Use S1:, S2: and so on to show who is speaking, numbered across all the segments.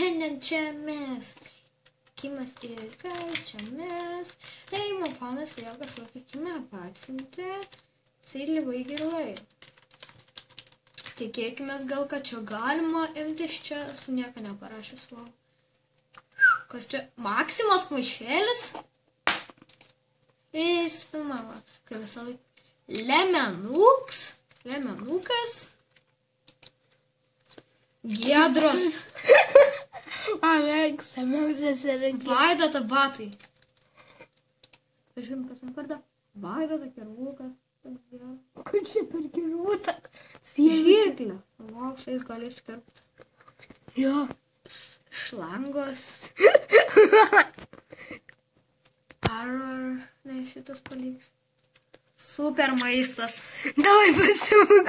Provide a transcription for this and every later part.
S1: šiandien čia mes. Kimas ir kas čia mes. Tai Mofanas vėl kažkokį Kimą patsinti. Tai labai gerai. Tikėkimės gal, kad čia galima imtis čia. Esu nieko neparašęs. Wow. Kas čia? Maksimos maišėlis? Jis filmavo. Kaip visą laiką. Lemenukas. Giedros.
S2: Mėgstamiausias yra
S1: Vaidota batai. Pažiūrėjom, kas ant kartą. Vaidota kirvukas.
S2: Kur čia per kirvutą?
S1: Žirklė. Wow, šiais gali iškirpti.
S2: Jo.
S1: Šlangos. Ar ne šitas paliks. Super maistas.
S2: Davai pasimuk.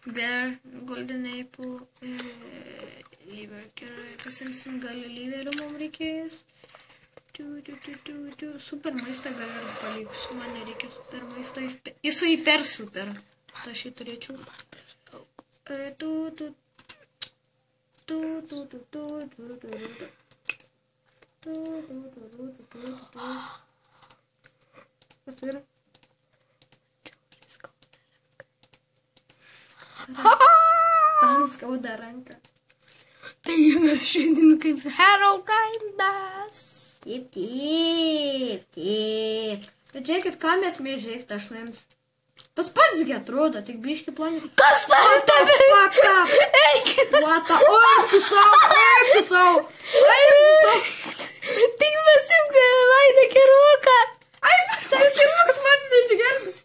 S1: Bear, golden apple, liver, pasimsim gal liverio mums reikės. Super maistą gal ir paliksiu, man nereikia super maisto, jisai per super. Tai aš jį turėčiau. Kas tai yra? Tam skauda ranką.
S2: Tai mes šiandien kaip Heroldas.
S1: Taip. Bet žiūrėkit, ką mes mėžėkti aš laims. Tas patsgi atrodo, tik biški plani.
S2: Kas per tave?
S1: What the? Eik tu savo.
S2: Tik pasimk Vaidą kirvuką.
S1: Ai, čia kirvukas matis neišgelbis.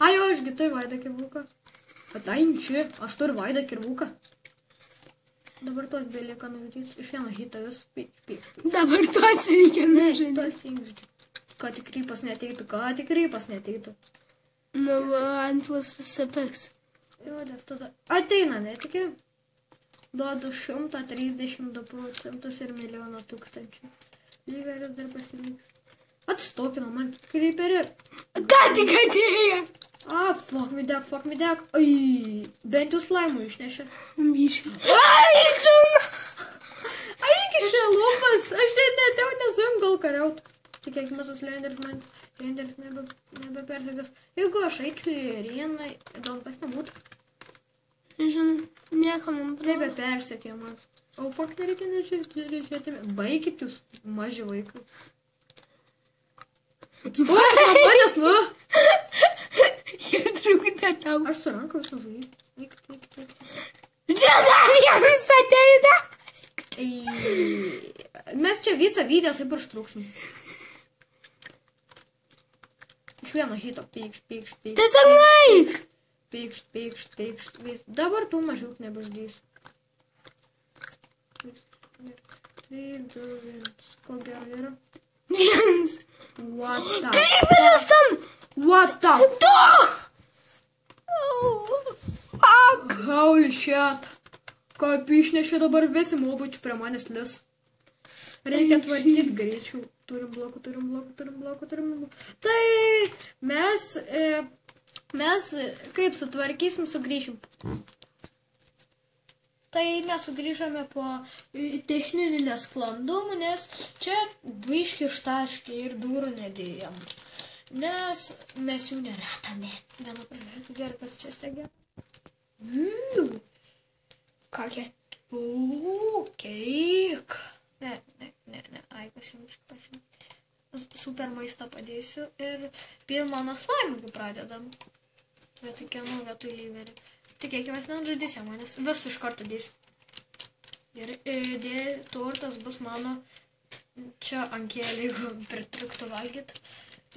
S1: Ai, o ašgi turiu Vaidą kirvuką. Atainči, aš turiu Vaidą kirvuką. Dabar tuos belieka nuvytys. Iš vieno hito vis.
S2: Dabar tuos reikia nežinti.
S1: Tas ingždi. Ką tik rypas neteitų.
S2: Nu, ant mus visą peks.
S1: Jo, nes tada ateina, netiki. Duodu 132% ir milijoną tūkstančių. Lyveris dar pasiliks. Atstokino man kryperį.
S2: Ką tik atėjo?
S1: Fuck me deg. Ai, bent jau slaimų išnešė.
S2: Biškai.
S1: Ai, iki šia lūpas. Aš net nesuim gal kariaut. Tikėkime, tas Lenderis nebepersekas. Jeigu aš eičiau į areną, gal kas nebūtų.
S2: Žinau, nieko man
S1: Nebepersekė man. O fuck, nereikia nežiūrėti. Baikit jūs, maži vaikai. Manęs, nu.
S2: Jie trukdė tau.
S1: Aš su ranką visą žuvį. Eikit.
S2: Čia dar vienas ateina.
S1: Mes čia visą video taip ir štruksim. Iš vieno hito. Pykšt.
S2: Tiesiog naik.
S1: Pykšt. Dabar tu mažiuk nebaždys. 3, 2, 1. Ko gero yra?
S2: Vienas.
S1: What the?
S2: Kryperis ant.
S1: What the?
S2: Fuck.
S1: Holy shit. Kaip išnešė dabar visi mobučių prie manęs lis. Reikia tvarkyti greičiau. Turim blokų. Tai mes kaip sutvarkysim, sugrįšim. Tai mes sugrįžome po techninį nesklandumų, nes čia biški ištaškė ir durų nedėjom. Nes mes jų neretame. Viena pražės gerai, kad čia stegė. Kokia keik. Ne. Ai, pasimk. Super maistą padėsiu ir pirmą nuo slaimų pradedam. Vietoj kieno, vietoj lyverį. Tikėkime, nežudys ją manęs. Visu iš karto dėsiu. Ir tortas bus mano čia ankėlį, jeigu pritruktų valgyti.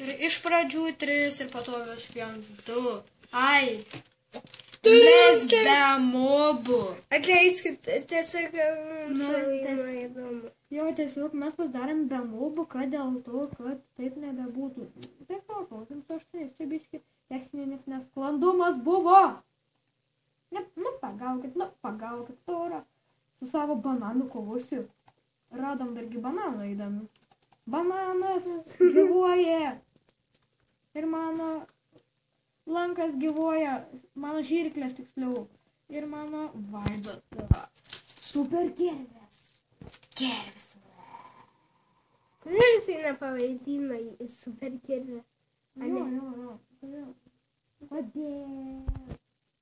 S1: Ir iš pradžių 3 ir po to vis 1, 2. Ai. Mes be mobų.
S2: Atleiskit, tiesiog įdomu.
S1: Jo, tiesiog mes pasidarėm be mobų, kad dėl to, kad taip nebebūtų. Tai klausim su 8, čia biški techninis nesklandumas buvo. Pagaukit storą. Su savo bananu kovusiu. Radom dargi bananą įdomu. Bananas gyvuoja. Ir mano lankas gyvuoja, mano žirklės tiksliau. Ir mano vaidas yra super kirvis. Kirvis.
S2: Kodėl jisai nepavaidina į super kirvį?
S1: Jo. Kodėl?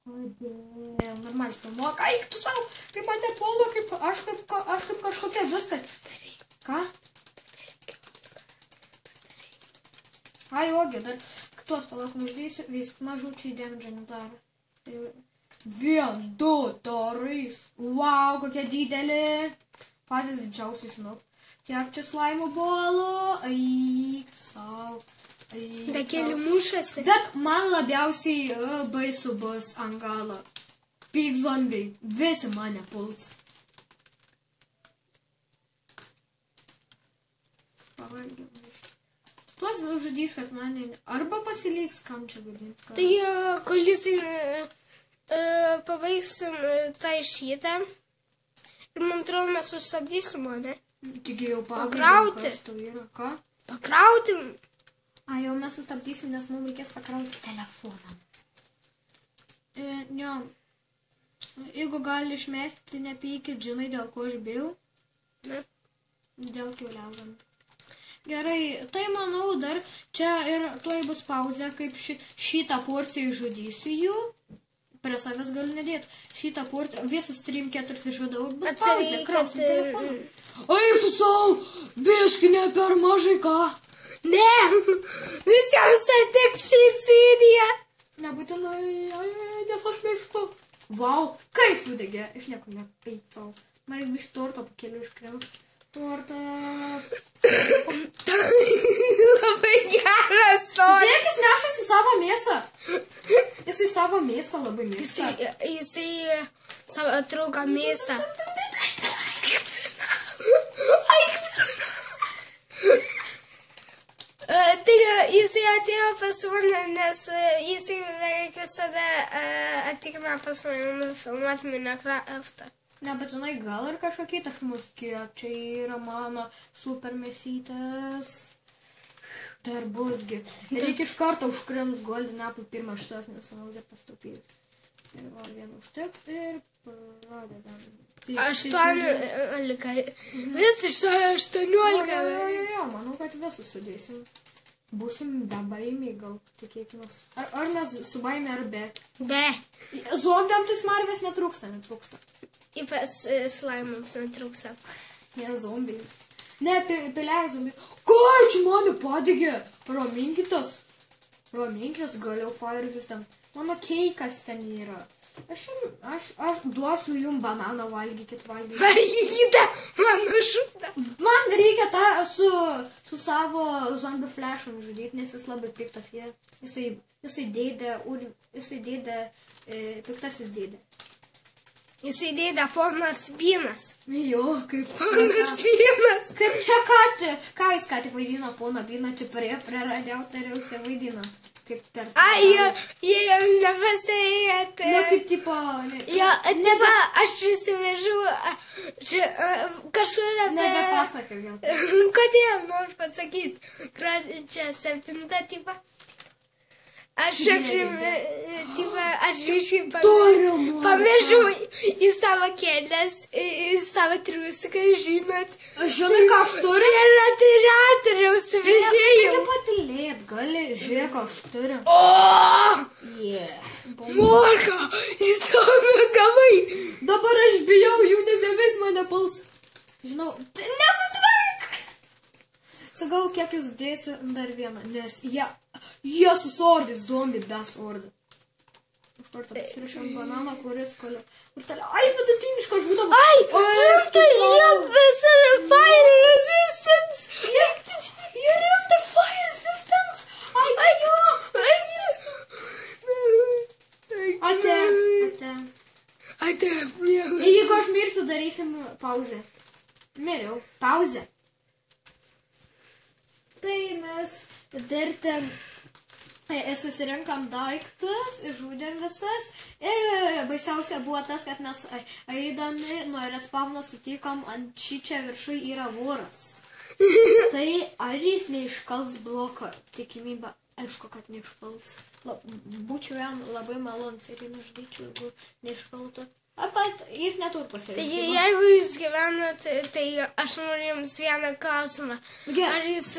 S1: Normaliai filmuok. Eik tu savo, kaip mane puola, kaip aš kaip kažkokia viską. Ką? Ai, ogi, dar kitos palaukom uždėsiu, vis mažučiai demidžą nedaro. 1, 2, tarais. Wow, kokia didelė. Patys didžiausiai žinau. Kiek čia slaimų bolų. Eik tu savo.
S2: Da keli mušasi.
S1: Bet man labiausiai baisu bus ant galo. Pig zombiai. Visi mane puls. Pavalgiau. Tuos žudys, kad mane arba pasiliks, kam čia gadinti.
S2: Tai kol jisai pabaigsim tą šitą. Ir man atrodo, mes sustabdysim, ne?
S1: Tik jau
S2: Pakrauti.
S1: kas tau yra. Ką?
S2: Pakrautim.
S1: A, jau mes sustabdysim, nes mums reikės pakrauti telefoną. Ne. Jeigu gali išmesti, tai nepykit, žinai, dėl ko aš bijau.
S2: Ne.
S1: Dėl kiauliaudami. Gerai, tai manau dar čia ir tuoj bus pauzė, kaip šitą porciją žudysiu jų. Prie savęs galiu nedėti. Šitą porciją, visus 3-4 žudau. Bus pauzė, krausim telefoną. Eik tu savo, biški ne per mažai ką.
S2: Ne, visiems atiks šį cidiją.
S1: Nebūtinai, nes aš mėgstu. Vau, kai jis nudegė, iš nieko nepeitau. Man reikia biškį torto pakeliu iškriaus. Tortas.
S2: Labai geras tortas.
S1: Žiūrėk, jis nešasi savo mėsą. Jisai savo mėsą labai mėgsta.
S2: Jisai savo draugą mėsą. Tai jisai atėjo pas mane, nes jisai beveik visada ateina pas mane filmuoti Minecraftą.
S1: Ne, bet žinai, gal ir kažkokie filmus, kiek čia yra mano super mėsytės. Dar busgi. Reikia iš karto užkrims Golden Apple pirmą šitos, nes naudą pastupyti. Ir gal vieną užteks ir pradedam.
S2: 18. Vis iš 18.
S1: Jo, manau, kad visus sudėsim. Būsim be baimiai, gal tikėkimės. Ar mes su baime ar be?
S2: Be.
S1: Zombiam tai smarvės netrūksta.
S2: Ypač slaimams netrūksta.
S1: Ne, zombiai. Ne, piliai zombiai. Ką čia mane padegė? Raminkitas. Raminkitas, galiau fire system. Mano keikas ten yra. Aš duosiu jum bananą, valgykit.
S2: Valgykite, mano šūdą.
S1: Man reikia tą su savo zombių flash'u žudyti, nes jis labai piktas yra. Jisai dėdė, piktasis dėdė.
S2: Jisai dėdė ponas Vynas.
S1: Jo, kaip
S2: Ponas Vynas.
S1: Kaip čia ką jis ką tik vaidino, poną Vyną, čia prie radiautoriaus ir vaidino. Kaip per tą.
S2: Jie jau nepasėjate.
S1: Nu, kaip tipo.
S2: Jo, tipo, aš prisivežu kažkur apie...
S1: Nebepasakai gal.
S2: Kodėl noriu pasakyti? Čia 7 tipo. Aš biškai pamiršau į savo kėlės, į savo triusiką, žinot.
S1: Žinai, ką aš turiu?
S2: Ir radiatoriaus pridėjau.
S1: Taigi patylėt, gali, žiūrėk, aš turiu.
S2: Morka, į savo gavai.
S1: Dabar aš bijau, jų nesėvis mane puls. Žinau, nesutrenk. Sagau, kiek jūs dėsiu dar vieną, nes jie susordys zombi be sordą. Už kartą pasirašiau bananą, kuris ai, vidutinišką žudavo.
S2: Ai, tai jie vis yra fire resistance.
S1: Jie rimta fire resistance. Ai, jo. Ate. Jeigu aš mirsiu, darysim pauzę. Miriau, pauzę. Tai mes dar ten susirinkam daiktus, žudėm visas ir baisiausia buvo tas, kad mes eidami nuo respawno sutikom ant šičia viršui yra voras. Tai ar jis neiškals bloką tikimybę Aišku, kad neišpals. Būčiau jam labai malonus ir nužudyčiau, jeigu neišpaltų. Apat, jis neturi pasirinkimo.
S2: Tai jeigu jūs gyvenate, tai aš noriu jums vieną klausimą. Ar jūs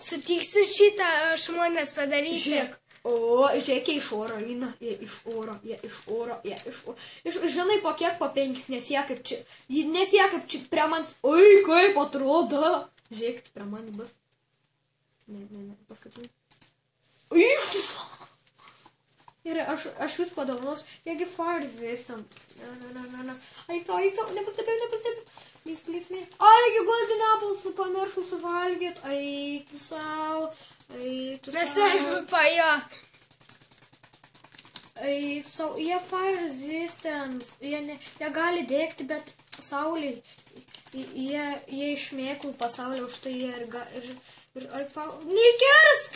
S2: sutiksit šitą žmonės padaryti?
S1: Žiūrėk, žiūrėk, jie iš oro eina, jie iš oro. Žinai, po kiek, po 5, nes jie kaip čia prie man, oi, kaip atrodo. Žiūrėk, prie man bus. Ne, paskutinį. Ir aš jūs padovanos, jeigu fire resistant. Ne. Aito, nepastebėjau. Please. Aigi, golden apples pamiršau suvalgyt. Aitų sau.
S2: Nesvarbu, pajo.
S1: Aitų sau. Jie fire resistant. Jie gali degti, bet saulė. Jie išmėklų pasaulio, už tai jie ir nekirsk!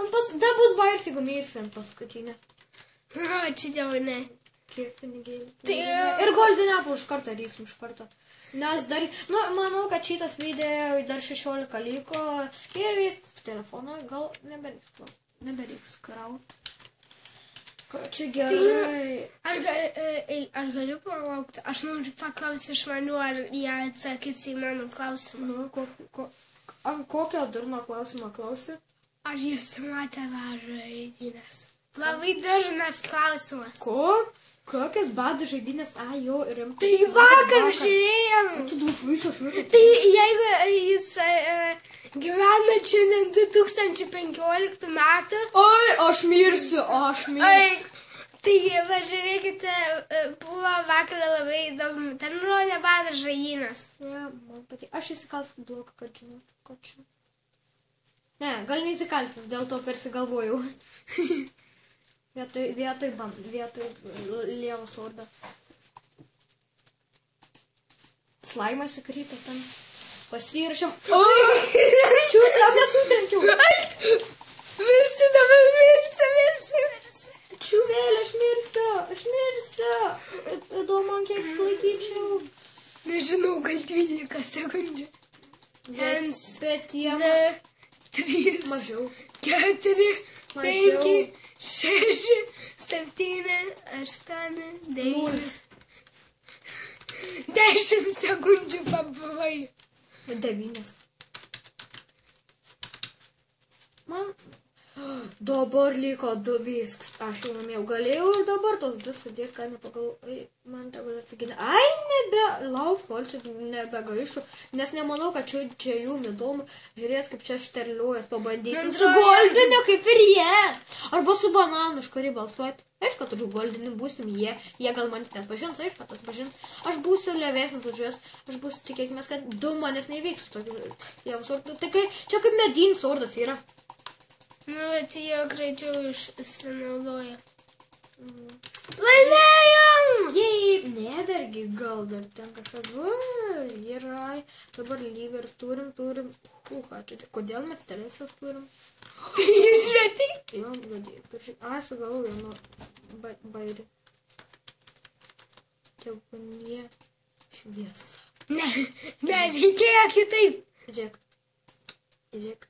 S1: Da bus bairis, jeigu mirsi ant paskutinę.
S2: Čia dėl ne.
S1: Kiek pinigėlių? Ir golden apple iš karto rysim iš karto. Nes dar, manau, kad šitas video dar 16 liko. Ir jis telefoną gal nebereiks kraut. Čia gerai.
S2: Aš galiu palaukti. Aš noriu paklausti žmonių, ar jie atsakys į mano klausimą.
S1: Ant kokio durno klausimą klausi?
S2: Ar jūs matė važo žaidynės? Labai dažnas klausimas.
S1: Kokias badų žaidynės? Jo, rimtas.
S2: Tai vakar žiūrėjom.
S1: Tu daug viso švietą.
S2: Tai jeigu jis gyvena čia 2015 metų.
S1: Oi, aš mirsiu.
S2: Tai va, žiūrėkite, buvo vakar labai įdomu. Ten rodė badų žaidynės.
S1: Man patiko. Aš įsikalsiu bloką, kad žinot, ko čia. Ne, gal neįsikalsis, dėl to persigalvojau. Vietoj lievo sordą. Slaimas įkrito ten. Pasirašėm. Čiūtė, nesutrenkiau.
S2: Visi dabar mirsi.
S1: Čiūvėlė, aš mirsiu. Įdomu, kiek sulaikyčiau.
S2: Nežinau, gal 12 sekundžių.
S1: Bet jie...
S2: 3,
S1: mažiau.
S2: 4, 5, 6, 7, 8, 9. 10 sekundžių pabuvai.
S1: 9. Man dabar liko 2 viskas. Aš jau namėjau galėjau ir dabar tos 2 sudėti, ką nepagalvojau. Man tegu atsakyti. Lauk, kol čia nebegaišu. Nes nemanau, kad čia jum įdomu. Žiūrėt, kaip čia šterliuojas. Pabandysim su goldiniu, kaip ir jie. Arba su bananu, iš kurį balsuoti. Aišku, kad už goldinį būsim jie. Jie gal man net pažins, aišku, kad atpažins. Aš būsiu levesnis už juos. Aš būsiu, tikėkimės, kad 2 manęs neįvyks. Tai čia kaip medinis sordas yra.
S2: Bet jie greičiau išsinaudoja. Laimėjom!
S1: Ne, dargi, gal dar ten kažkas. Yra. Dabar lyvers turim. Kodėl mes teresas turim?
S2: Tai išmetai?
S1: Jo, gadėjau. Sugalvoju vieno bairį. Tebūnie šviesa.
S2: Ne, reikėjo kitaip.
S1: Žiūrėk,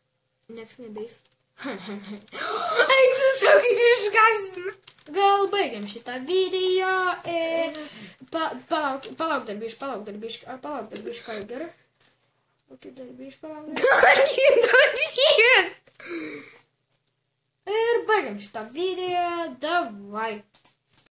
S1: nieks nebeis.
S2: Ai, tu saugiai išgąsdina.
S1: Gal baigiam šitą video ir palauk darbišką, gerai? Kokį darbišką, ir baigiam šitą video, davai.